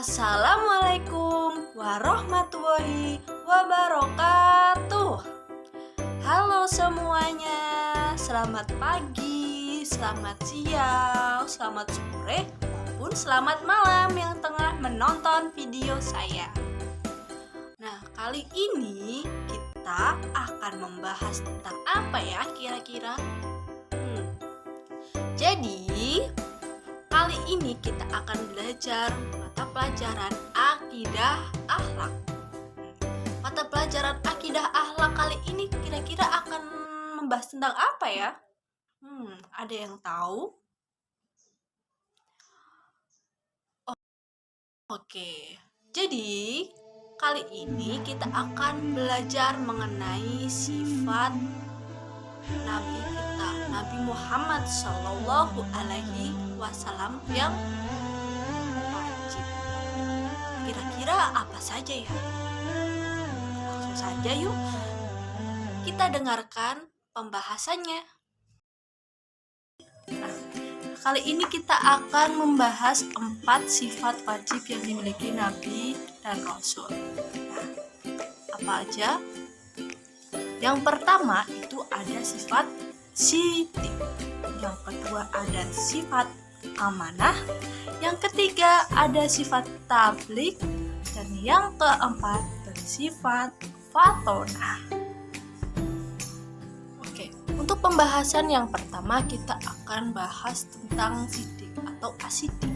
Assalamualaikum warahmatullahi wabarakatuh. Halo semuanya, selamat pagi, selamat siang, selamat sore, maupun selamat malam yang tengah menonton video saya. Nah, kali ini kita akan membahas tentang apa ya kira-kira? Jadi, kali ini kita akan belajar mata pelajaran akidah akhlak. Mata pelajaran akidah akhlak kali ini kira-kira akan membahas tentang apa ya? Ada yang tahu? Oke, jadi kali ini kita akan belajar mengenai sifat Nabi kita, Nabi Muhammad Shallallahu Alaihi Wasallam yang wajib. Kira-kira apa saja ya? Langsung saja yuk, kita dengarkan pembahasannya. Nah, kali ini kita akan membahas 4 sifat wajib yang dimiliki Nabi dan Rasul. Nah, apa aja? Yang pertama itu ada sifat siddiq, yang kedua ada sifat amanah, yang ketiga ada sifat tabligh, dan yang keempat bersifat fatonah. Oke, untuk pembahasan yang pertama kita akan bahas tentang siddiq atau as-siddiq.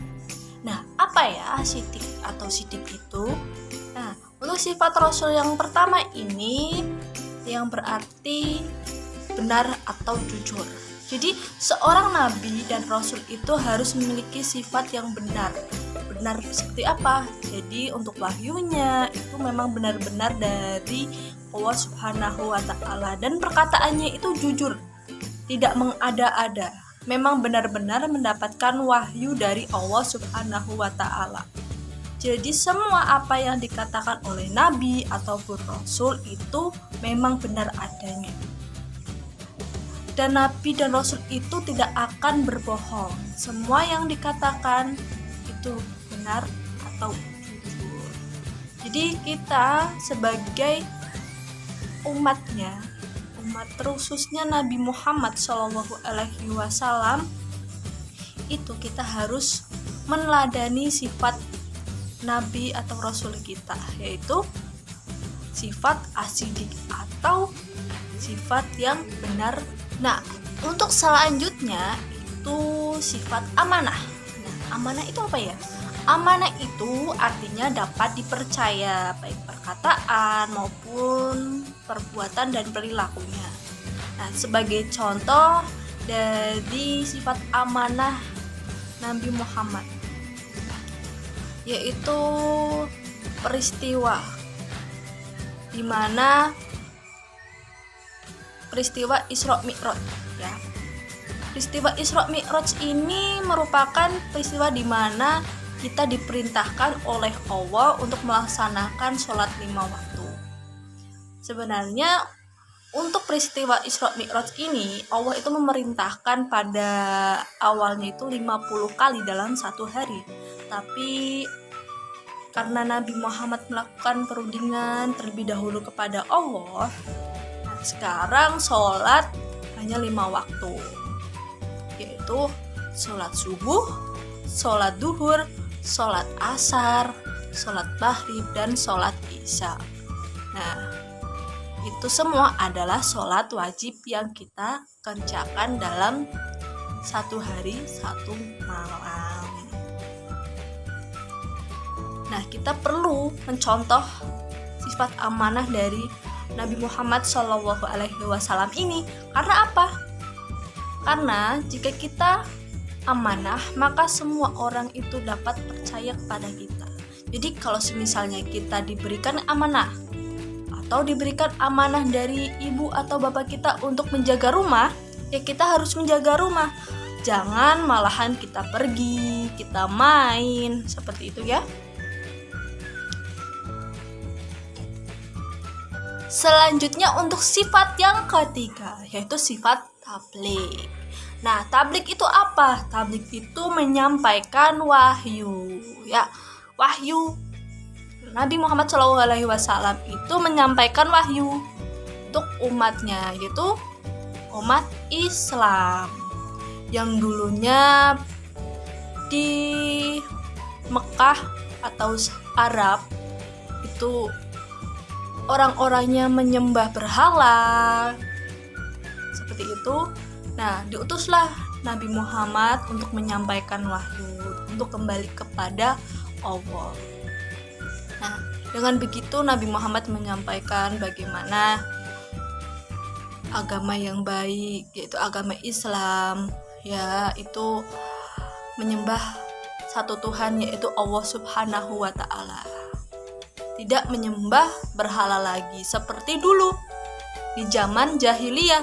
Nah, apa ya siddiq atau siddiq itu? Nah, untuk sifat Rasul yang pertama ini yang berarti benar atau jujur. Jadi seorang nabi dan rasul itu harus memiliki sifat yang benar. Benar seperti apa? Jadi untuk wahyunya itu memang benar-benar dari Allah Subhanahu wa taala dan perkataannya itu jujur, tidak mengada-ada. Memang benar-benar mendapatkan wahyu dari Allah Subhanahu wa taala. Jadi semua apa yang dikatakan oleh Nabi ataupun Rasul itu memang benar adanya. Dan Nabi dan Rasul itu tidak akan berbohong. Semua yang dikatakan itu benar atau jujur. Jadi kita sebagai umatnya, umat khususnya Nabi Muhammad SAW, itu kita harus meneladani sifat Nabi atau Rasul kita, yaitu sifat as-siddiq atau sifat yang benar. Nah, untuk selanjutnya itu sifat amanah. Nah, amanah itu apa ya? Amanah itu artinya dapat dipercaya, baik perkataan maupun perbuatan dan perilakunya. Nah, sebagai contoh dari sifat amanah Nabi Muhammad, yaitu peristiwa di mana peristiwa Isra Mi'raj ya. Peristiwa Isra Mi'raj ini merupakan peristiwa di mana kita diperintahkan oleh Allah untuk melaksanakan sholat 5 waktu. Sebenarnya untuk peristiwa Isra Mi'raj ini Allah itu memerintahkan pada awalnya itu 50 kali dalam satu hari. Tapi karena Nabi Muhammad melakukan perundingan terlebih dahulu kepada Allah, nah sekarang sholat hanya 5 waktu, yaitu sholat subuh, sholat duhur, sholat asar, sholat maghrib, dan sholat isya. Nah, itu semua adalah sholat wajib yang kita kerjakan dalam satu hari, satu malam. Nah, kita perlu mencontoh sifat amanah dari Nabi Muhammad SAW ini. Karena apa? Karena jika kita amanah, maka semua orang itu dapat percaya kepada kita. Jadi kalau misalnya kita diberikan amanah atau diberikan amanah dari ibu atau bapak kita untuk menjaga rumah, ya kita harus menjaga rumah. Jangan malahan kita pergi, kita main, seperti itu ya. Selanjutnya untuk sifat yang ketiga, yaitu sifat tabligh. Nah, tabligh itu apa? Tabligh itu menyampaikan wahyu, ya. wahyu. Nabi Muhammad SAW itu menyampaikan wahyu untuk umatnya, yaitu umat Islam yang dulunya di Mekah atau Arab itu orang-orangnya menyembah berhala seperti itu. Nah, diutuslah Nabi Muhammad untuk menyampaikan wahyu, untuk kembali kepada Allah. Nah, dengan begitu Nabi Muhammad menyampaikan bagaimana agama yang baik, yaitu agama Islam, yaitu menyembah satu Tuhan, yaitu Allah Subhanahu wa Ta'ala. Tidak menyembah berhala lagi seperti dulu di zaman jahiliyah,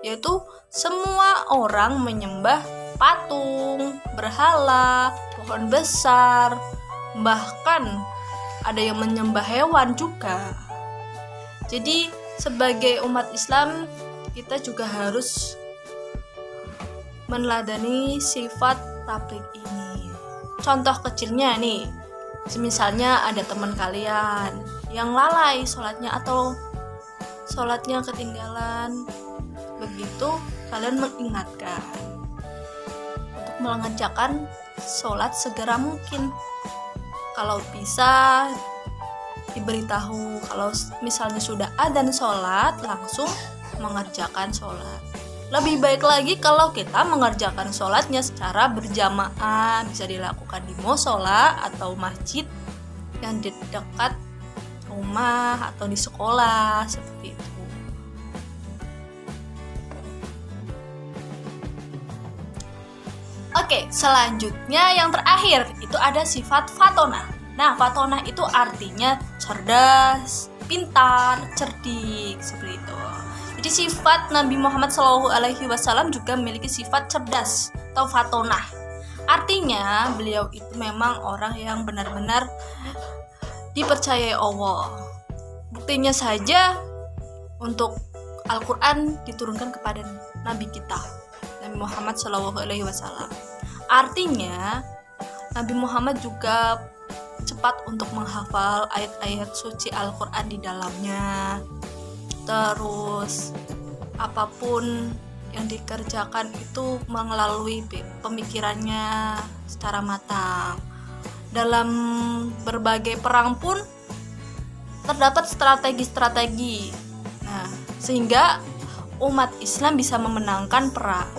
yaitu semua orang menyembah patung, berhala, pohon besar, bahkan ada yang menyembah hewan juga. Jadi sebagai umat Islam kita juga harus meneladani sifat tabligh ini. Contoh kecilnya nih, misalnya ada teman kalian yang lalai sholatnya atau sholatnya ketinggalan, begitu kalian mengingatkan untuk mengerjakan sholat segera mungkin. Kalau bisa diberitahu, kalau misalnya sudah adzan sholat langsung mengerjakan sholat. Lebih baik lagi kalau kita mengerjakan sholatnya secara berjamaah, bisa dilakukan di musola atau masjid yang di dekat rumah atau di sekolah, seperti itu. Oke, selanjutnya yang terakhir itu ada sifat fatonah. Nah, fatonah itu artinya cerdas, pintar, cerdik, seperti itu. Jadi sifat Nabi Muhammad SAW juga memiliki sifat cerdas atau fatonah. Artinya beliau itu memang orang yang benar-benar dipercayai Allah. Buktinya saja untuk Al-Quran diturunkan kepada Nabi kita, Nabi Muhammad SAW. Artinya Nabi Muhammad juga cepat untuk menghafal ayat-ayat suci Al-Quran di dalamnya. Terus apapun yang dikerjakan itu melalui pemikirannya secara matang. Dalam berbagai perang pun terdapat strategi-strategi. Nah, sehingga umat Islam bisa memenangkan perang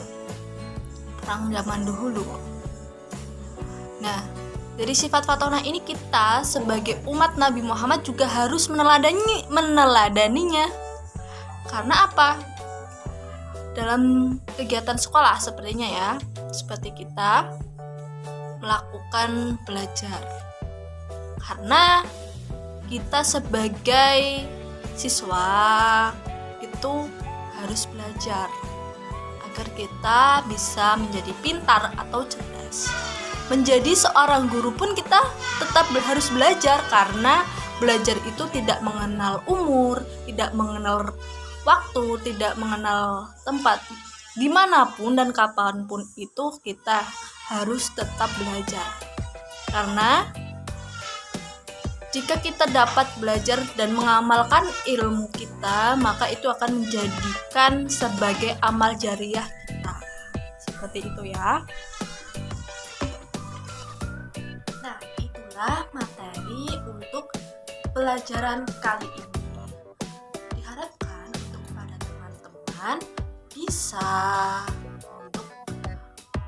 zaman dahulu. Nah, dari sifat fatonah ini kita sebagai umat Nabi Muhammad juga harus meneladaninya. Karena apa? Dalam kegiatan sekolah sepertinya ya, seperti kita melakukan belajar. Karena kita sebagai siswa itu harus belajar agar kita bisa menjadi pintar atau cerdas. Menjadi seorang guru pun kita tetap harus belajar, karena belajar itu tidak mengenal umur, tidak mengenal waktu, tidak mengenal tempat. Dimanapun dan kapanpun itu kita harus tetap belajar. Karena jika kita dapat belajar dan mengamalkan ilmu kita, maka itu akan menjadikan sebagai amal jariah kita. Seperti itu ya. Nah, itulah materi untuk pelajaran kali ini. Diharapkan untuk pada teman-teman bisa untuk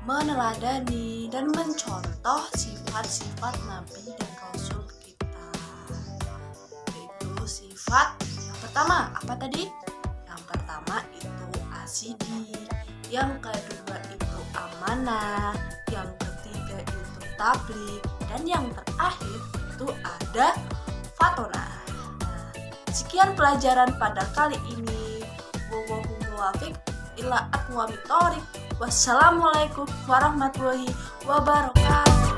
meneladani dan mencontoh sifat-sifat Nabi dan Rasul kita. Yaitu sifat yang pertama, apa tadi? Yang pertama itu asidi, yang kedua itu amanah, yang ketiga itu tabligh, dan yang terakhir itu ada fatonah. Nah, sekian pelajaran pada kali ini. Wallahu muwaffiq ila aqwamit thoriq. Wassalamualaikum warahmatullahi wabarakatuh.